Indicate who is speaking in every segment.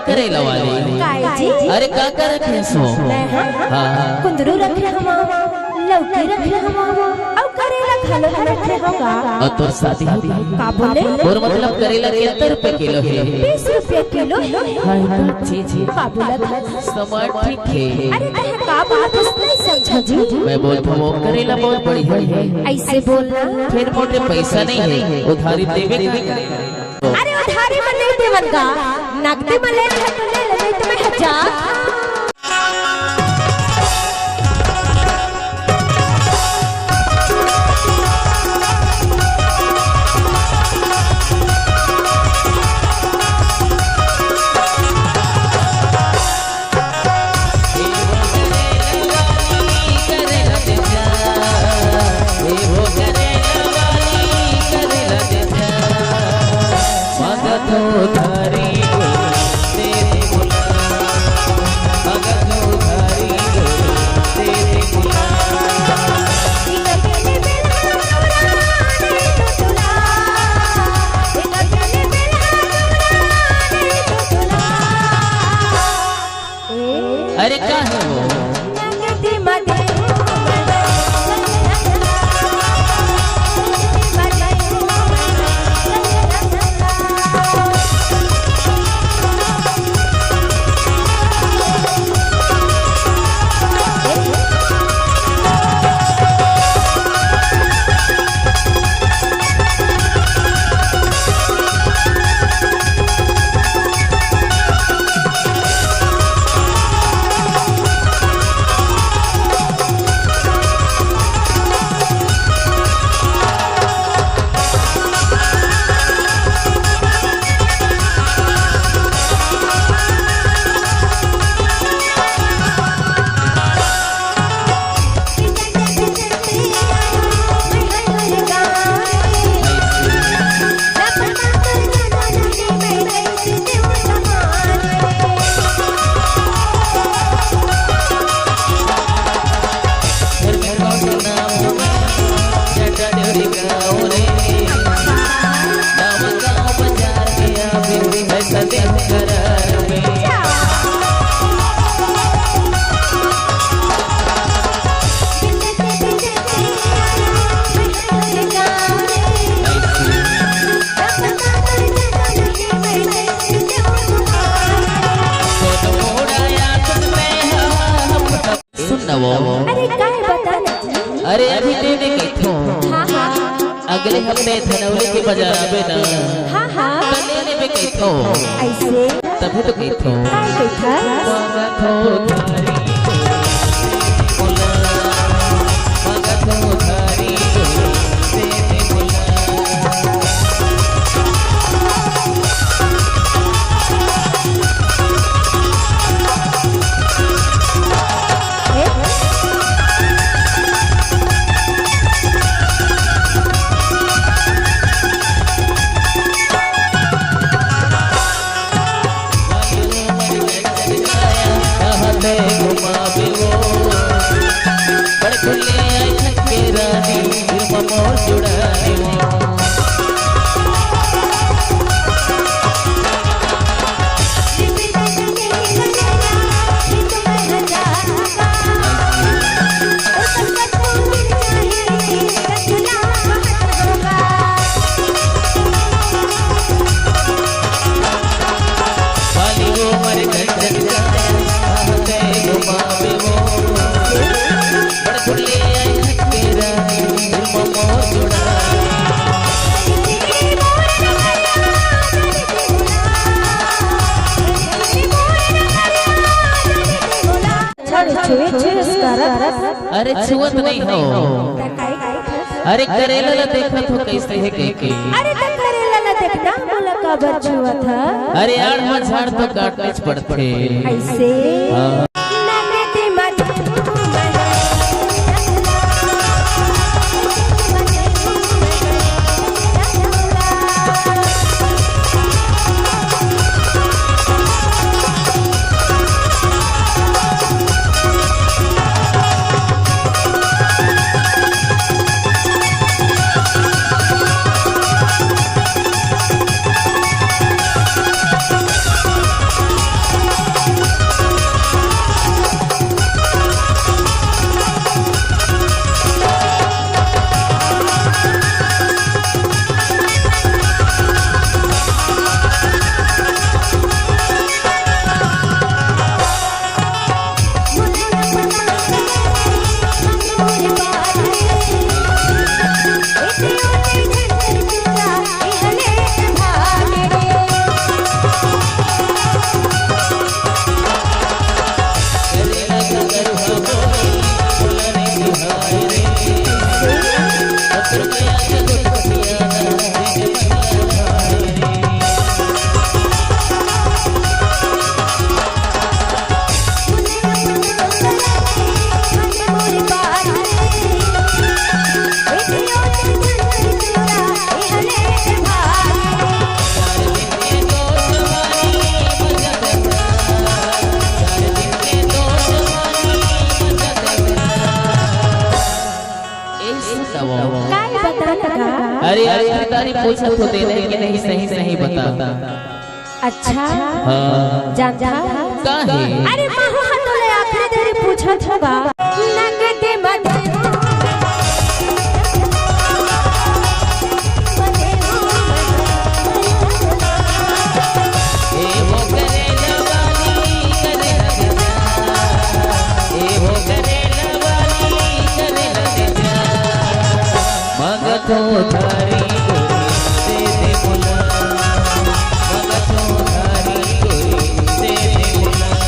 Speaker 1: करेला वाली अरे का कर रखे सो हां
Speaker 2: कुंदरू रखे हम लौकी रखे हम और करेला खालो रखे होगा
Speaker 1: और तोर शादी हो
Speaker 2: का बोले
Speaker 1: और मतलब करेला कितने रुपए किलो है
Speaker 2: 20 रुपए किलो
Speaker 1: हां जी जी
Speaker 2: का बोला
Speaker 1: समझ ठीक है
Speaker 2: अरे कहे का बात नहीं समझा जी
Speaker 1: मैं बोलता हूं करेला बहुत बढ़िया है
Speaker 2: ऐसे बोलना
Speaker 1: फिर मोटे पैसा नहीं है उधारी देवे
Speaker 2: अरे उधारी में नहीं देवन का नकदी में ले ले तो ले ले तुम्हें हजार
Speaker 1: अरे क्या है वो
Speaker 2: अरे काहे बताना
Speaker 1: अरे अभी देने के थो अगले हफ्ते धनौली के बाजार आवे ना
Speaker 2: हां हां
Speaker 1: तो लेने में के थो
Speaker 2: ऐसे
Speaker 1: तभी तो के थो
Speaker 2: काहे था
Speaker 1: अरे छुअत नहीं हो अरे करेला ला देखा तो कैसे है के
Speaker 2: अरे तो करेला ला देखना बोला का बचुआ था
Speaker 1: अरे आड़ में झाड़ तो काटने पड़ते
Speaker 2: ऐसे
Speaker 1: कैसे बताओ?
Speaker 2: काय बता लगा?
Speaker 1: अरे आखिर तारी पूछा तो दे रहे कि नहीं सही सही बता।
Speaker 2: अच्छा
Speaker 1: हाँ
Speaker 2: जानता
Speaker 1: काहे?
Speaker 2: अरे महू हतोले आखिरी देरी पूछत होगा नगदे मत
Speaker 1: तो धारी दे दे बोला मगा तो धारी दे दे बोला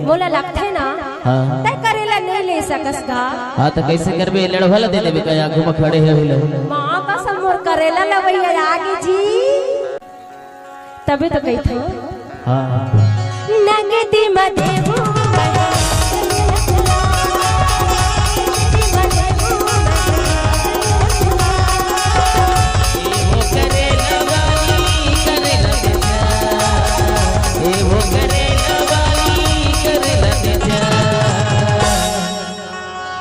Speaker 2: बोला लगते ना
Speaker 1: हाँ
Speaker 2: तय करेला नहीं ले सकस का
Speaker 1: हाँ तो कैसे करबे लड़वाला दे देबे कहीं आगू में खड़े है
Speaker 2: माँ का समोर करेला लवैया आगे जी तबे तो कही थी
Speaker 1: हाँ
Speaker 2: नगदी मदेहू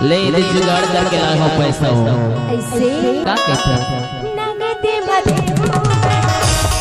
Speaker 1: ले ले जुगाड़ करके लाओ पैसा हो
Speaker 2: ऐसे
Speaker 1: क्या कहते हैं
Speaker 2: नगदी मदेहू